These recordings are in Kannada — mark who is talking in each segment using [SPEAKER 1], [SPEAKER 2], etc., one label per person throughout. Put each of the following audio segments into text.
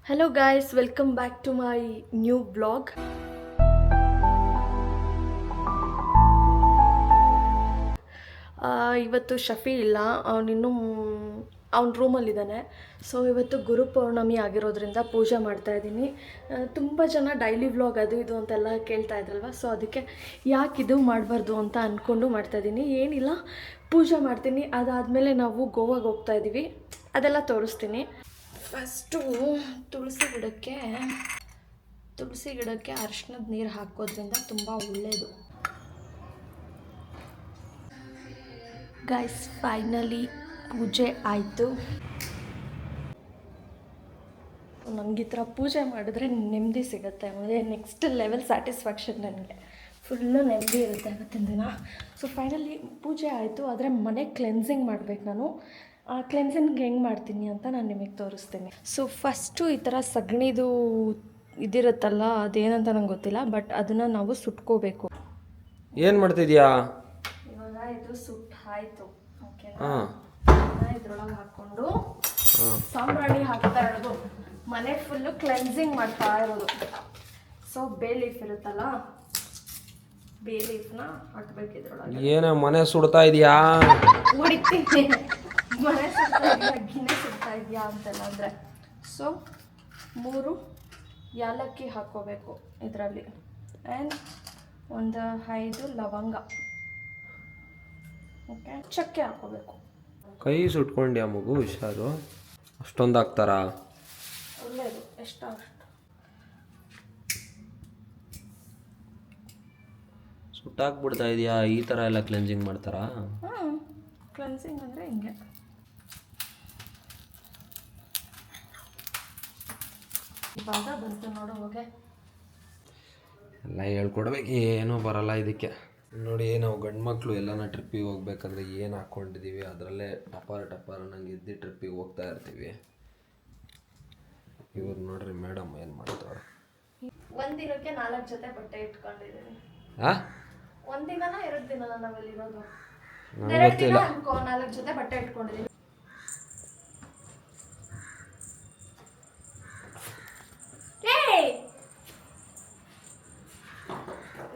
[SPEAKER 1] Hello guys, welcome back to my new vlog. ಇವತ್ತು ಶಫಿ ಇಲ್ಲ, ಅವನಿನ್ನೂ ಅವ್ನ ರೂಮಲ್ಲಿದ್ದಾನೆ. ಸೊ ಇವತ್ತು ಗುರು ಪೌರ್ಣಮಿ ಆಗಿರೋದ್ರಿಂದ ಪೂಜೆ ಮಾಡ್ತಾಯಿದ್ದೀನಿ. ತುಂಬ ಜನ ಡೈಲಿ ವ್ಲಾಗ್ ಅದು ಇದು ಅಂತೆಲ್ಲ ಕೇಳ್ತಾ ಇದ್ರಲ್ವ, ಸೊ ಅದಕ್ಕೆ ಯಾಕೆ ಇದು ಮಾಡಬಾರ್ದು ಅಂತ ಅಂದ್ಕೊಂಡು ಮಾಡ್ತಾಯಿದ್ದೀನಿ. ಏನಿಲ್ಲ, ಪೂಜೆ ಮಾಡ್ತೀನಿ. ಅದಾದಮೇಲೆ ನಾವು ಗೋವಾಗೆ ಹೋಗ್ತಾಯಿದ್ದೀವಿ, ಅದೆಲ್ಲ ತೋರಿಸ್ತೀನಿ. ಫಸ್ಟು ತುಳಸಿ ಗಿಡಕ್ಕೆ ಅರಿಶಿಣದ ನೀರು ಹಾಕೋದ್ರಿಂದ ತುಂಬ ಒಳ್ಳೆಯದು. ಗೈಸ್, ಫೈನಲಿ ಪೂಜೆ ಆಯಿತು. ನನಗೆ ಈ ಥರ ಪೂಜೆ ಮಾಡಿದ್ರೆ ನೆಮ್ಮದಿ ಸಿಗುತ್ತೆ. ಮತ್ತು ನೆಕ್ಸ್ಟ್ ಲೆವೆಲ್ ಸ್ಯಾಟಿಸ್ಫ್ಯಾಕ್ಷನ್, ನನಗೆ ಫುಲ್ಲು ನೆಮ್ಮದಿ ಇರುತ್ತೆ ಇವತ್ತಿನ ದಿನ. ಸೊ ಫೈನಲಿ ಪೂಜೆ ಆಯಿತು. ಆದರೆ ಮನೆ ಕ್ಲೆನ್ಸಿಂಗ್ ಮಾಡಬೇಕು ನಾನು. ಆ ಕ್ಲೆನ್ಸಿಂಗ್ ಹೆಂಗೆ ಮಾಡ್ತೀನಿ ಅಂತ ನಾನು ನಿಮಗೆ ತೋರಿಸ್ತೀನಿ. ಸೊ ಫಸ್ಟು ಈ ಥರ ಸಗಣಿದು ಇದಿರುತ್ತಲ್ಲ, ಅದೇನಂತ ನಂಗೆ ಗೊತ್ತಿಲ್ಲ, ಬಟ್ ಅದನ್ನು ನಾವು ಸುಟ್ಕೋಬೇಕು.
[SPEAKER 2] ಏನು ಮಾಡ್ತಿದ್ಯಾ?
[SPEAKER 1] ಇವಾಗ ಇದು ಸುಟ್ಟಾಯಿತು. ಓಕೆನಾ? ಇದ್ರೊಳಗೆ ಹಾಕ್ಕೊಂಡು ಸಾಂಬ್ರಾಣಿ ಹಾಕ್ತಾ ಇರೋದು. ಮನೆ ಫುಲ್ಲು ಕ್ಲೆನ್ಸಿಂಗ್ ಮಾಡ್ತಾ ಇರೋದು. ಸೊ ಬೇ ಲೀಫ್ ಇರುತ್ತಲ್ಲ, ಬೇ ಲೀಫ್ನ ಹಾಕ್ಬೇಕು ಇದ್ರೊಳಗೆ.
[SPEAKER 2] ಏನೋ ಮನೆ ಸುಡ್ತಾ ಇದೆಯಾ?
[SPEAKER 1] ಹೊಡಿತೀನಿ. ಮನೆ ಸುಡ್ತಾ ಇದೆಯಾ, ಗಿಣೆ ಸುಡ್ತಾ ಇದೆಯಾ ಅಂತೆಲ್ಲ ಅಂದರೆ. ಸೊ 3 ಯಾಲಕ್ಕಿ ಹಾಕ್ಕೋಬೇಕು ಇದರಲ್ಲಿ, ಆ್ಯಂಡ್ ಒಂದು 5 ಲವಂಗ. ಓಕೆ, ಚಕ್ಕೆ ಹಾಕ್ಕೋಬೇಕು.
[SPEAKER 2] ಕೈ ಸುಟ್ಕೊಂಡ್ಯಾ ಮಗು? ಹುಷಾರು. ಅಷ್ಟೊಂದು ಹಾಕ್ತಾರಾ?
[SPEAKER 1] ಒಳ್ಳೆಯದು, ಎಷ್ಟು ಅಷ್ಟು.
[SPEAKER 2] ಸುಟ್ಟಾಕ್ಬಿಡ್ತಾ ಇದೆಯಾ? ಈ ಥರ ಎಲ್ಲ ಕ್ಲೆನ್ಸಿಂಗ್ ಮಾಡ್ತಾರಾ?
[SPEAKER 1] ಕ್ಲೆನ್ಸಿಂಗ್ ಅಂದರೆ ಹಿಂಗೆ. ಇವಾಗ ಬಂತು ನೋಡು. ಹೋಗೆ
[SPEAKER 2] ಎಲ್ಲ ಹೇಳ್ಕೊಡ್ಬೇಕು, ಏನೂ ಬರಲ್ಲ ಇದಕ್ಕೆ. ನೋಡಿ, ನಾವು ಗಂಡು ಮಕ್ಕಳು ಎಲ್ಲನ ಟ್ರಿಪ್ಪಿಗೆ ಹೋಗ್ಬೇಕಂದ್ರೆ ಏನು ಹಾಕ್ಕೊಂಡಿದ್ದೀವಿ, ಅದರಲ್ಲೇ ಟಪಾರ ನಂಗೆ ಎದ್ದು ಟ್ರಿಪ್ಪಿಗೆ ಹೋಗ್ತಾ ಇರ್ತೀವಿ. ಇವ್ರು ನೋಡ್ರಿ ಮೇಡಮ್ ಏನು ಮಾಡ್ತಾರೆ.
[SPEAKER 1] ಒಂದಿನಕ್ಕೆ 4 ಜೊತೆ ಬಟ್ಟೆ ಇಟ್ಕೊಂಡಿದ್ದೀನಿ. ಒಂದಿನ 2 ದಿನ ನಾವಲ್ಲಿರೋದು. 2 ದಿನ ಅನ್ಕೋ, 4 ಜೊತೆ ಬಟ್ಟೆ ಇಟ್ಕೊಂಡಿದ್ದೀನಿ.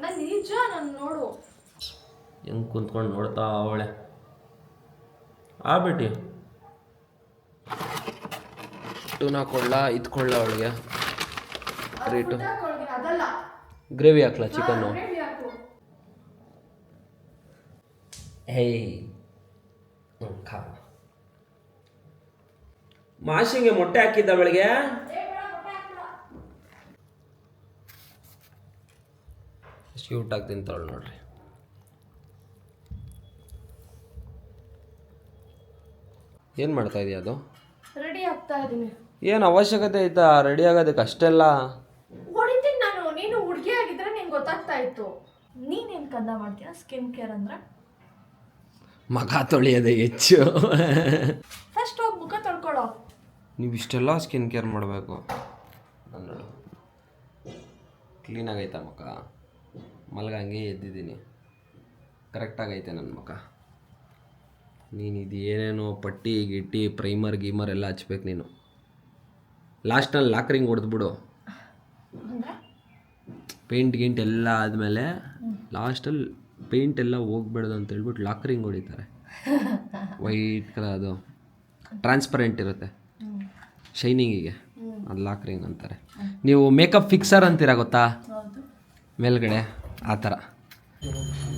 [SPEAKER 1] ನಾನು ನಿಜ, ನಾನು ನೋಡು
[SPEAKER 2] ಹೆಂಗೆ ಕುಂತ್ಕೊಂಡು ನೋಡ್ತಾ ಅವಳೆ. ಬೇಟಿ ಟೂನ್ ಹಾಕೊಳ್ಳ, ಇದ್ಕೊಳ್ಳ ಅವಳಿಗೆ. ರೀಟು
[SPEAKER 1] ಅದಲ್ಲ,
[SPEAKER 2] ಗ್ರೇವಿ ಹಾಕ್ಲಾ ಚಿಕನ್ನು? ಹೇಯ್, ಖಾ. ಮಾಷಿಂಗೆ ಮೊಟ್ಟೆ ಹಾಕಿದ್ದ ಅವಳಿಗೆ. ಕ್ಯೂಟ್ ಆಗಿ ತಿಂತಾಳು ನೋಡ್ರಿ. ಏನು ಮಾಡ್ತಾ ಇದೆಯಾ? ಅದು
[SPEAKER 1] ರೆಡಿ ಆಗ್ತಾ ಇದ್ದೀನಿ.
[SPEAKER 2] ಏನು ಅವಶ್ಯಕತೆ ಐತಾ ರೆಡಿ ಆಗೋದಕ್ಕೆ? ಅಷ್ಟೆಲ್ಲ
[SPEAKER 1] ಹೊಡಿತೀನಿ ನಾನು. ನೀನು ಹುಡುಗಿ ಆಗಿದ್ರೆ ನಿಂಗೆ ಗೊತ್ತಾಗ್ತಾ ಇತ್ತು. ನೀನೇನು ಕಂದ ಮಾಡ್ತೀಯ ಸ್ಕಿನ್ ಕೇರ್ ಅಂದ್ರೆ?
[SPEAKER 2] ಮಗ ತೊಳೆಯೋದೇ ಹೆಚ್ಚು.
[SPEAKER 1] ಫಸ್ಟ್ ಹೋಗಿ ಮುಖ ತೊಳ್ಕೊಳ್ಳೋ.
[SPEAKER 2] ನೀವು ಇಷ್ಟೆಲ್ಲ ಸ್ಕಿನ್ ಕೇರ್ ಮಾಡಬೇಕು. ನಾನು ಕ್ಲೀನಾಗೈತಾ ಮುಖ? ಮಲ್ಗ ಹಂಗೆ ಎದ್ದಿದ್ದೀನಿ, ಕರೆಕ್ಟಾಗೈತೆ ನನ್ನ ಮುಖ. ನೀನು ಇದು ಏನೇನೋ ಪಟ್ಟಿ ಗಿಟ್ಟಿ ಪ್ರೈಮರ್ ಗೀಮರ್ ಎಲ್ಲ ಹಚ್ಬೇಕು ನೀನು. ಲಾಸ್ಟಲ್ಲಿ ಲಾಕ್ರಿಂಗ್ ಹೊಡೆದ್ಬಿಡು. ಪೇಂಟ್ ಗಿಂಟ್ ಎಲ್ಲ ಆದಮೇಲೆ ಲಾಸ್ಟಲ್ಲಿ ಪೇಂಟ್ ಎಲ್ಲ ಹೋಗ್ಬಿಡ್ದು ಅಂತ ಹೇಳ್ಬಿಟ್ಟು ಲಾಕ್ರಿಂಗ್ ಹೊಡಿತಾರೆ. ವೈಟ್ ಕಲರ್, ಅದು ಟ್ರಾನ್ಸ್ಪರೆಂಟ್ ಇರುತ್ತೆ ಶೈನಿಂಗಿಗೆ, ಅದು ಲಾಕ್ರಿಂಗ್ ಅಂತಾರೆ. ನೀವು ಮೇಕಪ್ ಫಿಕ್ಸರ್ ಅಂತೀರಾ ಗೊತ್ತಾ, ಮೇಲ್ಗಡೆ ಆ ಥರ.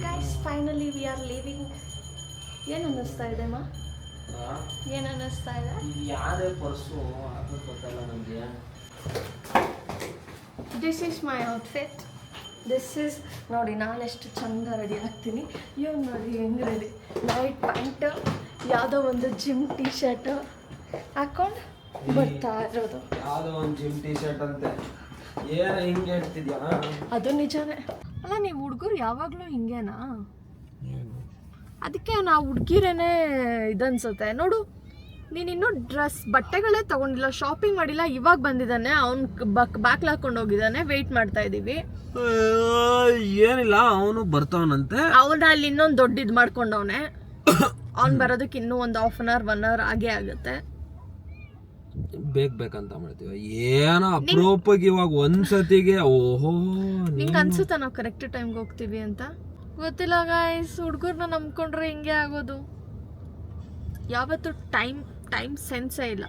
[SPEAKER 1] Guys, finally we are living. ಏನು ಅನ್ನಿಸ್ತಾ ಇದೆ ಅಮ್ಮ? ಏನು ಅನ್ನಿಸ್ತಾ ಇದೆ?
[SPEAKER 2] ಯಾರೇ ಪರ್ಸು ಅದು ಗೊತ್ತಲ್ಲ ನನಗೆ.
[SPEAKER 1] This is my outfit. This is ನೋಡಿ, ನಾನೆಷ್ಟು ಚಂದ ರೆಡಿ ಆಗ್ತೀನಿ. ಇವ್ನು ನೋಡಿ ಹೆಂಗೆ ರೆಡಿ. ನೈಟ್ ಪ್ಯಾಂಟ್, ಯಾವುದೋ ಒಂದು ಜಿಮ್ ಟೀ ಶರ್ಟ್ ಹಾಕ್ಕೊಂಡು ಬರ್ತಾ ಇರೋದು.
[SPEAKER 2] ಯಾವುದೋ ಒಂದು ಜಿಮ್ ಟೀ ಶರ್ಟ್ ಅಂತೆ. ಏನು ಹಿಂಗೆ ಹೇಳ್ತಿದ್ಯಾ?
[SPEAKER 1] ಅದು ನಿಜಾನೇ. ಅಲ್ಲ, ನೀವು ಹುಡುಗರು ಯಾವಾಗಲೂ ಹಿಂಗೇನಾ? ಅದಕ್ಕೆ ನಾವು ಹುಡುಗಿರೇನೆ ಇದನ್ಸುತ್ತೆ. ನೋಡು, ನೀನಿನ್ನೂ ಬಟ್ಟೆಗಳೇ ತೊಗೊಂಡಿಲ್ಲ, ಶಾಪಿಂಗ್ ಮಾಡಿಲ್ಲ. ಇವಾಗ ಬಂದಿದ್ದಾನೆ ಅವ್ನು, ಬ್ಯಾಕ್ಲ್ ಹಾಕೊಂಡು ಹೋಗಿದ್ದಾನೆ. ವೆಯ್ಟ್ ಮಾಡ್ತಾ ಇದ್ದೀವಿ.
[SPEAKER 2] ಏನಿಲ್ಲ, ಅವನು ಬರ್ತಾವನಂತೆ.
[SPEAKER 1] ಅವನ ಅಲ್ಲಿ ಇನ್ನೊಂದು ದೊಡ್ಡ ಇದು ಮಾಡ್ಕೊಂಡವನೆ. ಅವ್ನು ಬರೋದಕ್ಕೆ ಇನ್ನೂ ಒಂದು 1/2 hour 1 hour ಆಗೇ ಆಗುತ್ತೆ.
[SPEAKER 2] ಬೇಕಂತ ಮಾಡ್ತೀವಿ ಏನೋ ಅಪರೂಪಕ್ಕೆ ಇವಾಗ ಒಂದ್ಸತಿಗೆ ಓಹೋ
[SPEAKER 1] ನಿಂಗೆ ಅನ್ಸುತ್ತಾ ನಾವು ಕರೆಕ್ಟ್ ಟೈಮ್ಗೆ ಹೋಗ್ತೀವಿ ಅಂತ? ಗೊತ್ತಿಲ್ಲ ಗಾಯ್ಸ್, ಹುಡುಗರನ್ನ ನಂಬ್ಕೊಂಡ್ರೆ ಹಿಂಗೆ ಆಗೋದು. ಯಾವತ್ತು ಟೈಮ್ ಸೆನ್ಸೇ ಇಲ್ಲ.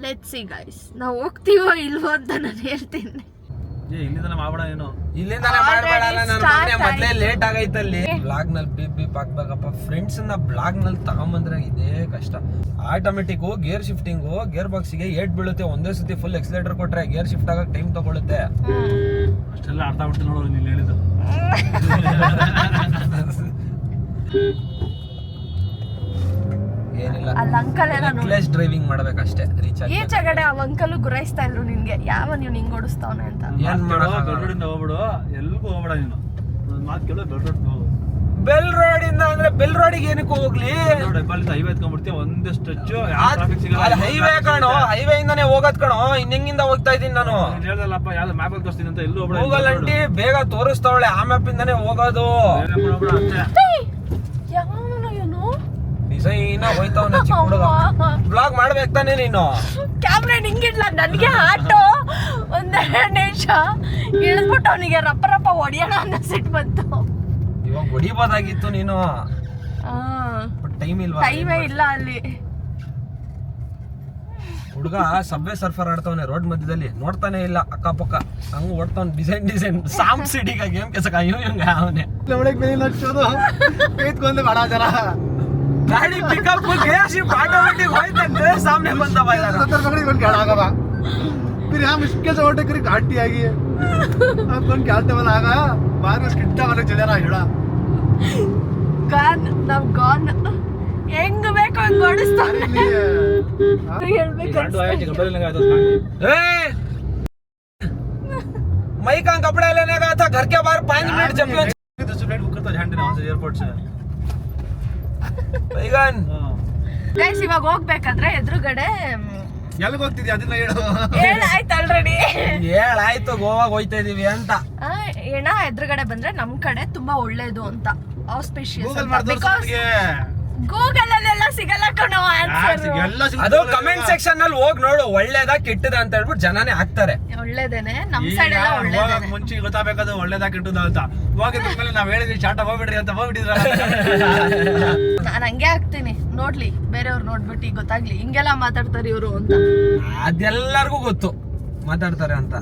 [SPEAKER 1] ಲೆಟ್ಸ್ ಸಿ ಗಾಯ್ಸ್, ನಾವು ಹೋಗ್ತೀವೋ ಇಲ್ವೋ ಅಂತ ನಾನು ಹೇಳ್ತೀನಿ.
[SPEAKER 2] ಇಲ್ಲಿಂದಾನೆ ಮಾಡ್ಬೇಡಲ್ಲ ನನ್ನ ಮಗನೇ, ಮೊದ್ಲೇ ಲೇಟ್ ಆಗೈತಲ್ಲಿ. ಬ್ಲಾಗ್ ನಲ್ಲಿ ಬೀಪ್ ಹಾಕ್ಬೇಕಪ್ಪ. ಫ್ರೆಂಡ್ಸ್ ನ ಬ್ಲಾಗ್ ನಲ್ಲಿ ತಗೊಂಬಂದ್ರೆ ಇದೇ ಕಷ್ಟ. Automatic gear shifting gear box ಗೆ ಏಟ್ ಬೀಳುತ್ತೆ. ಒಂದೇ ಸತಿ ಫುಲ್ ಎಕ್ಸಲೇಟರ್ ಕೊಟ್ರೆ ಗೇರ್ ಶಿಫ್ಟ್ ಆಗಕ್ಕೆ ಟೈಮ್ ತಗೊಳುತ್ತೆ. ಅಷ್ಟೆಲ್ಲ ಅರ್ಥ ಆಗ್ಬಿಟ್ಟು ನೋಡೋರು ನೀನು ಹೇಳಿದ್ದು. ಏನಿಲ್ಲ,
[SPEAKER 1] ಅಲ್ಲಿ ಅಂಕಲ್ ಎಲ್ಲ
[SPEAKER 2] ರೆಕ್ಲೆಸ್ ಡ್ರೈವಿಂಗ್ ಮಾಡ್ಬೇಕಷ್ಟೇ. ರೀಚ್ ಆಗಿ
[SPEAKER 1] ಈಚೆಗಡೆ ಅವ ಅಂಕಲು ಗುರಾಯಿಸ್ತಾ ಇದ್ರು ನಿನ್ಗೆ, ಯಾವ ನೀವು ನಿಂಗೆ ಓಡಿಸ್ತಾವನೆ ಅಂತ.
[SPEAKER 2] ಏನ್
[SPEAKER 3] ಬೆಲ್ ಹೋಗ್ಬಿಡು, ಎಲ್ಗೂ ಹೋಗ್ಬೇಡ ನೀನು. ನನ್ನ ಮಾತು ಕೇಳೋ ಬೆಲ್ ರೋಡ್ ಹೋಗು.
[SPEAKER 2] ಬೆಲ್ ರೋಡ್ ಇಂದ ಅಂದ್ರೆ ಬೆಲ್ ರೋಡಿಗೆ ಏನಕ್ಕೆ ಹೋಗ್ಲಿ?
[SPEAKER 3] ಹೈವೇ ಎತ್ಕೊಂಡ್ಬಿಡ್ತೀವಿ, ಒಂದಷ್ಟು ಟ್ರಾಫಿಕ್ ಸಿಗಲ್ಲ.
[SPEAKER 2] ಹೈವೇ ಕಾಣೋ, ಹೈವೇ ಇಂದಾನೆ ಹೋಗೋದ್ ಕಣೋ. ಇನ್ನೆಂಗಿಂದ ಹೋಗ್ತಾ ಇದೀನಿ ನಾನು.
[SPEAKER 3] ಹೇಳ್ದಲ್ಲಪ್ಪ, ಯಾವ್ದು ಮ್ಯಾಪ್ ತೋರಿಸ್ತೀನಿ ಅಂತ ಎಲ್ಲೂ ಹೋಗ್ಬೇಡ.
[SPEAKER 2] ಗೂಗಲ್ ಅಂಟಿ ಬೇಗ ತೋರಿಸ್ತಾವಳೆ, ಆ ಮ್ಯಾಪ್ ಇಂದಾನೆ ಹೋಗೋದು. ಡಿಸೈನ್ ಹೋಯ್ತಾವನೆ ಚಿಕ್ಕ ಹುಡುಗ. ಬ್ಲಾಗ್ ಮಾಡ್ಬೇಕು ತಾನೆ ನೀನು?
[SPEAKER 1] ಕ್ಯಾಮ್ರಾ ನಿಂಗಿಡ್ಲ, ನನಗೆ ಆಟೋ ಒಂದೆರಡು ನಿಮಿಷ ಇಳಿದ್ಬಿಟ್ಟು ಅವನಿಗೆ ರಪ್ಪ ಹೊಡಿಯೋಣ ಅನ್ನೋ ಸಿಟ್ಟು ಬಂತು.
[SPEAKER 2] ಇವಾಗ ಹೊಡಿಬೋದಾಗಿತ್ತು ನೀನು, ಟೈಮ್ ಇಲ್ವಾ?
[SPEAKER 1] ಟೈಮೇ ಇಲ್ಲ ಅಲ್ಲಿ.
[SPEAKER 2] ಹುಡುಗ ಸಬ್ವೆ ಸರ್ಫರ್ ಆಡ್ತಾವನೆ ರೋಡ್ ಮಧ್ಯದಲ್ಲಿ, ನೋಡ್ತಾನೆ ಇಲ್ಲ ಅಕ್ಕಪಕ್ಕ, ಹಂಗ ಓಡ್ತಾವ್. ಡಿಸೈನ್ ಸಾಮ್ ಸಿಟಿಗ ಗೇಮ್ ಕೆಸಕ ಅವನೇ गाड़ी पिकअप को गया शिफ्ट ऑटोमेटिक होइतंತೆ सामने बंदा भाईला
[SPEAKER 4] 70 पकड़ी कौन खड़ा आगा बा फिर यहाँ मुश्किल से ओटे करी घाटी आ गई है अब कौन क्या वाला आगा बाहर में स्किट्टा वाले चले रहा हिड़ा
[SPEAKER 1] ಗಾನ್ ನಮ್ ಗಾನ್ ಹೆಂಗ್ ಬೇಕು ಹಂಗ್ ಓಡಿಸ್ತಾನೆ.
[SPEAKER 2] मैं कहाँ कपड़े लेने गया था, घर के बाहर 5 मिनट जब
[SPEAKER 3] एयरपोर्ट से
[SPEAKER 2] बैगन
[SPEAKER 1] ಗೈಸ್ ಇವಾಗ ಹೋಗ್ಬೇಕಾದ್ರೆ ಎದುರುಗಡೆ
[SPEAKER 4] ಎಲ್ಲಿಗೆ ಹೋಗ್ತಿದ್ಯಾ ಅದನ್ನ ಹೇಳು.
[SPEAKER 1] ಆಯ್ತು ಆಲ್ರೆಡಿ
[SPEAKER 2] ಹೇಳಾಯ್ತು, ಗೋವಾಗ ಹೋಯ್ತಾ ಇದೀವಿ ಅಂತ.
[SPEAKER 1] ಏನ ಎದುರುಗಡೆ ಬಂದ್ರೆ ನಮ್ ಕಡೆ ತುಂಬಾ ಒಳ್ಳೇದು ಅಂತ, ಆಸ್ಪಿಷಿಯಸ್.
[SPEAKER 4] ಗೂಗಲ್ ಮಾಡಿ
[SPEAKER 1] ಗೂಗಲ್ ಅಲ್ಲೆಲ್ಲ ಸಿಗಲ್ಲ ಕಣೋ ಆನ್ಸರ್.
[SPEAKER 2] ಅದು ಕಮೆಂಟ್ ಸೆಕ್ಷನ್ ನಲ್ಲಿ ಹೋಗಿ ನೋಡು, ಒಳ್ಳೇದ ಕೆಟ್ಟದ ಅಂತ ಹೇಳ್ಬಿಟ್ಟು ಜನನೇ ಹಾಕ್ತಾರೆ.
[SPEAKER 1] ಒಳ್ಳೇದೇನೆ, ನಮ್ ಸೈಡ್ ಎಲ್ಲ ಒಳ್ಳೇದೇನೆ.
[SPEAKER 3] ಮುಂಚೆ ಗೊತ್ತಾಗಬೇಕಾದ ಒಳ್ಳೇದಾ ಕೆಟ್ಟದ ಅಂತ. ಹೋಗಿದ್ಮೇಲೆ ನಾವ್ ಹೇಳಿದ್ವಿ ಶಾಟ ಹೋಗ್ಬಿಡ್ರಿ ಅಂತ ಹೋಗ್ಬಿಟ್ಟಿದ್ರ.
[SPEAKER 1] ನಾನು ಹಂಗೆ ಹಾಕ್ತೀನಿ, ನೋಡ್ಲಿ ಬೇರೆಯವ್ರು ನೋಡ್ಬಿಟ್ಟು ಗೊತ್ತಾಗ್ಲಿ ಹಿಂಗೆಲ್ಲ ಮಾತಾಡ್ತಾರೆ ಇವರು ಅಂತ.
[SPEAKER 2] ಅದೆಲ್ಲರಿಗೂ ಗೊತ್ತು ಮಾತಾಡ್ತಾರೆ ಅಂತ.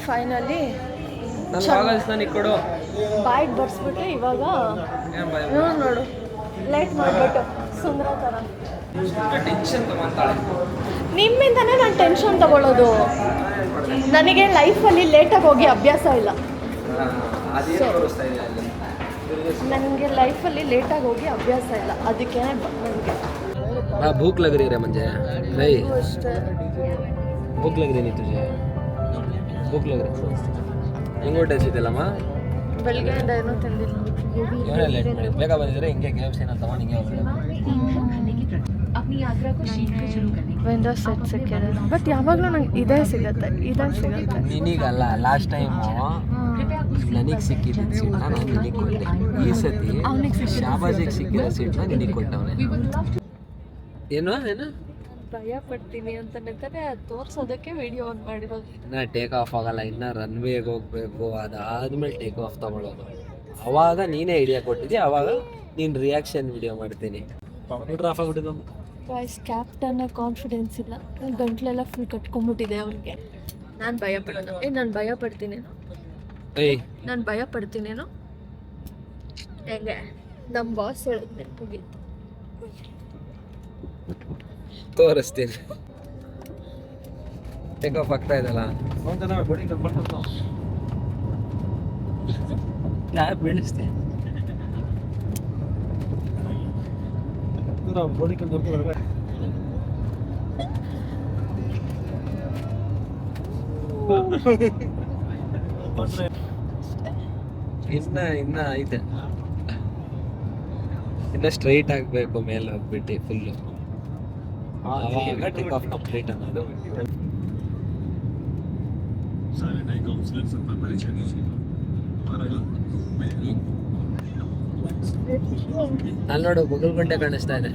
[SPEAKER 2] ಫೈನಲಿ ಕೊಡು ಬಾಯ್ಗೆ ಬರ್ಸ್ಬಿಟ್ಟು ಇವಾಗ ನೋಡು ಲೈಟ್ ಮಾಡ್ಬಿಟ್ಟು ಸುಂದರ ಥರ ಟೆನ್ಷನ್ ತಗೊಂತಾಳೆ. ನಿಮ್ಮಿಂದನೇ ನಾನು ಟೆನ್ಷನ್ ತಗೊಳ್ಳೋದು. ನನಗೆ ಲೈಫಲ್ಲಿ ಲೇಟಾಗಿ ಹೋಗಿ ಅಭ್ಯಾಸ ಇಲ್ಲ. ನನಗೆ ಲೈಫಲ್ಲಿ ಲೇಟಾಗಿ ಹೋಗಿ ಅಭ್ಯಾಸ ಇಲ್ಲ, ಅದಕ್ಕೆ ನನಗೆ भूख लग रही है मुझे नहीं
[SPEAKER 1] ಅಷ್ಟೇ.
[SPEAKER 2] भूख लग रही नहीं तुझे? भूख लग रही ಹೆಂಗೆ ಊಟ ಹಸಿದಲ್ಲಮ್ಮ?
[SPEAKER 1] ಬೆಳಗ್ಗೆಯಿಂದ ಏನೂ ತಿಂದಿಲ್ಲ.
[SPEAKER 2] ಇವನೇ ಲೇಟ್ ಮಾಡಿ ಬೇಗ ಬಂದಿದ್ರೆ ಹಿಂಗೆ KFC ನ ತಗೊಂಡು ಹಿಂಗೆ
[SPEAKER 1] ವಿಂಡೋ ಸೆಟ್ ಸಿಕ್ಕಿದೆ, ಬಟ್ ಯಾವಾಗಲೂ ನಂಗೆ ಇದೇ ಸಿಗುತ್ತೆ.
[SPEAKER 2] ನಿನಗಲ್ಲ, ಲಾಸ್ಟ್ ಟೈಮ್ ನನಗೆ ಸಿಕ್ಕಿದ್ದ ಸೀಟ್ನ ನಾನು ನಿನಗೆ ಕೊಟ್ಟೆ. ಈ ಸತಿ ಶಾಬಾಜಿಗೆ ಸಿಕ್ಕಿರೋ ಸೀಟ್ನ ನಿನಗೆ ಕೊಟ್ಟವನೆ. ಏನು
[SPEAKER 1] ಭಯ ಪಡ್ತೀನಿ ಅಂತ ತಾನೇ ತೋರ್ಸೋದಕ್ಕೆ ವಿಡಿಯೋ ಆನ್ ಮಾಡಿರೋದು.
[SPEAKER 2] ಇನ್ನ ಟೇಕ್ ಆಫ್ ಆಗಲ್ಲ, ಇನ್ನ ರನ್ವೇಗೆ ಹೋಗ್ಬೇಕು, ಅದಾದ್ಮೇಲೆ ಟೇಕ್ ಆಫ್ ತಗೊಳ್ಳೋದು. ಅವಾಗ ನೀನೇ ಐಡಿಯಾ ಕೊಟ್ಟಿದ್ಯಾ, ಅವಾಗ ನೀನು ರಿಯಾಕ್ಷನ್ ವಿಡಿಯೋ ಮಾಡ್ತೀನಿ. ಆಫ್ ಆಗ್ಬಿಟ್ಟಿದ್ದು
[SPEAKER 1] ವಾಯ್ಸ್ ಕ್ಯಾಪ್ಟನ್ನ ಕಾನ್ಫಿಡೆನ್ಸ್ ಇಲ್ಲ, ಗಂಟ್ಲೆಲ್ಲ ಫುಲ್ ಕಟ್ಕೊಂಡ್ಬಿಟ್ಟಿದೆ ಅವ್ರಿಗೆ. ನಾನು ಭಯ ಪಡೋದು. ನಾನು ಭಯ ಪಡ್ತೀನೇನೋ, ನಾನು ಭಯ ಪಡ್ತೀನೇನೋ. ಹೆಂಗೆ ನಮ್ಮ ಬಾಸ್ ಹೇಳಿದ್ನೆ ಮುಗೀತು.
[SPEAKER 2] ತೋರಿಸ್ತೀನಿ. ಟೇಕ್ ಆಫ್ ಆಗ್ತಾ ಇದಲ್ಲ, ಬೆಳೆಸ್ತೀನಿ. ಇನ್ನ ಐತೆ, ಇನ್ನ ಸ್ಟ್ರೈಟ್ ಆಗಬೇಕು ಮೇಲೆ ಹೋಗ್ಬಿಟ್ಟು ಫುಲ್ಲು. ಆವಾಗ ಟೇಕ್ ಆಫ್ ಕಂಪ್ಲೀಟ್ ಅನ್ನೋದು. ಅಲ್ಲಿ ನೋಡು ಬಗಲ್ ಗಂಟೆ ಕಾಣಿಸ್ತಾ ಇದೆ.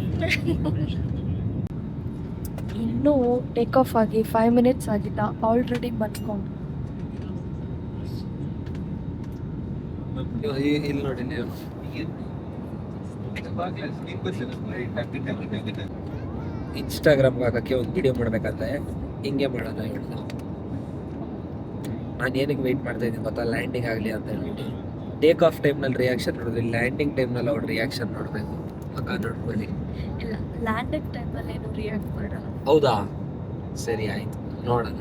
[SPEAKER 1] ಇನ್ನೂ ಟೇಕ್ ಆಫ್ ಆಗಿ 5 ಮಿನಿಟ್ಸ್ ಆಗಿಲ್ಲ, ಆಲ್ರೆಡಿ ಬಂದ್ಕೊಂಡು.
[SPEAKER 2] ಇಲ್ಲಿ ನೋಡಿ ನೀವು ಇನ್ಸ್ಟಾಗ್ರಾಮ್ಗೆ ಹಾಕಕ್ಕೆ ಒಂದು ವಿಡಿಯೋ ಮಾಡಬೇಕಾದ್ರೆ ಹಿಂಗೆ ಮಾಡೋಣ ಹೇಳ್ದೆ. ನಾನು ಏನಕ್ಕೆ ವೆಯ್ಟ್ ಮಾಡ್ತಾ ಇದ್ದೀನಿ ಗೊತ್ತಾ, ಲ್ಯಾಂಡಿಂಗ್ ಆಗಲಿ ಅಂತ ಹೇಳ್ಬಿಟ್ಟು. ಟೇಕ್ ಆಫ್ ಟೈಮ್ನಲ್ಲಿ ರಿಯಾಕ್ಷನ್ ನೋಡಿದ್ವಿ, ಲ್ಯಾಂಡಿಂಗ್ ಟೈಮ್ನಲ್ಲಿ ಅವ್ರ ರಿಯಾಕ್ಷನ್ ನೋಡಬೇಕು. ಅಕ್ಕ ನೋಡ್ಕೊಳ್ಳಿ.
[SPEAKER 1] ಇಲ್ಲ, ಲ್ಯಾಂಡಿಂಗ್ ಟೈಮಲ್ಲಿ ಏನು ರಿಯಾಕ್ಟ್ ಮಾಡಲ್ಲ.
[SPEAKER 2] ಹೌದಾ, ಸರಿ ಆಯ್ತು, ನೋಡೋಣ.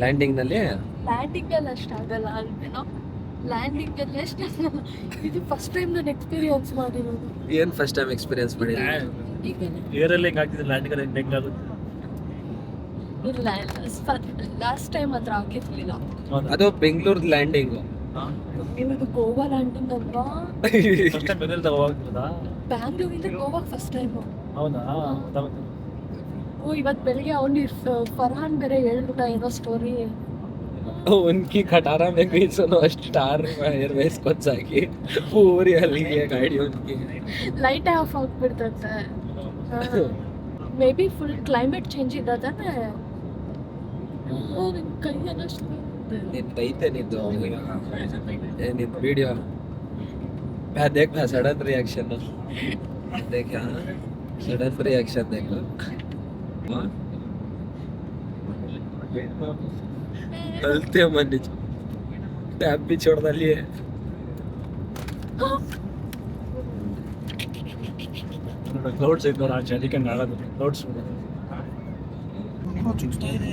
[SPEAKER 2] ಲ್ಯಾಂಡಿಂಗ್ನಲ್ಲಿ
[SPEAKER 1] ಲ್ಯಾಂಡಿಂಗಲ್ಲಿ ಅಷ್ಟಾಗಲ್ಲ ಅಲ್ವೇನೋ, ಲ್ಯಾಂಡಿಂಗಲ್ಲಿ ಅಷ್ಟಾಗಲ್ಲ. ಇದು ಫಸ್ಟ್ ಟೈಮ್ ನಾನು ಎಕ್ಸ್ಪೀರಿಯನ್ಸ್ ಮಾಡಿರೋದು.
[SPEAKER 2] ಏನು ಫಸ್ಟ್ ಟೈಮ್ ಎಕ್ಸ್ಪೀರಿಯನ್ಸ್ ಮಾಡಿದ್ರೆ?
[SPEAKER 3] ಏರಲ್ಲಿ ಹೆಂಗ್ ಆಗ್ತಿದೆ, ಲ್ಯಾಂಡಿಂಗ್ ಹೆಂಗ್ ಆಗುತ್ತೆ?
[SPEAKER 1] ಇಲ್ಲ ಲಾಸ್ಟ್ ಟೈಮ್ ಹತ್ರ ಆಗಿರ್ಲಿಲ್ಲ.
[SPEAKER 2] ಅದು ಬೆಂಗಳೂರು ಲ್ಯಾಂಡಿಂಗು.
[SPEAKER 1] ಇದು ಗೋವಾ ಲ್ಯಾಂಡಿಂಗ್ ಅಲ್ವಾ?
[SPEAKER 3] ಫಸ್ಟ್ ಟೈಮ್ ಬೆಂಗಳೂರು ಹೋಗ್ತಿರೋದಾ?
[SPEAKER 1] ಬ್ಯಾಂಗ್ಳೂರಿಂದ ಗೋವಾ ಫಸ್ಟ್ ಟೈಮು.
[SPEAKER 3] ಹೌದಾ?
[SPEAKER 1] ಓ, ಇವತ್ತು ಬೆಳಿಗ್ಗೆ ಅವನು ಫರ್ಹಾನ್ ಬೇರೆ ಹೇಳ್ಬಿಟ್ಟ ಏನೋ ಸ್ಟೋರಿ.
[SPEAKER 2] उनकी खटारा में गई सुनो स्टार एयरवेज को जाके पूरी हली है गाड़ी उनकी.
[SPEAKER 1] ಲೈಟ್ ಆಫ್ ಆಗ್ಬಿಡ್ತಂತೆ. Maybe full climate change ಇದೆ ತಾನೆ. ನಿನ್ನ ಕೈಯೆಲ್ಲ
[SPEAKER 2] ನಿಂತೈತೆ ನಿಂದು ನಿಂದು ವಿಡಿಯೋ देख ना सडन रिएक्शन देख सडन रिएक्शन देख चलते मन टैब भी छोड़ डालिए.
[SPEAKER 3] ಕ್ಲೌಡ್ಸ್ ಇದ್ದಾರೆ ಆಚೆ, ಅದಕ್ಕೆ ನಾಳದು ಕ್ಲೌಡ್ಸ್ ಚುಚ್ತಾ ಇದೆ.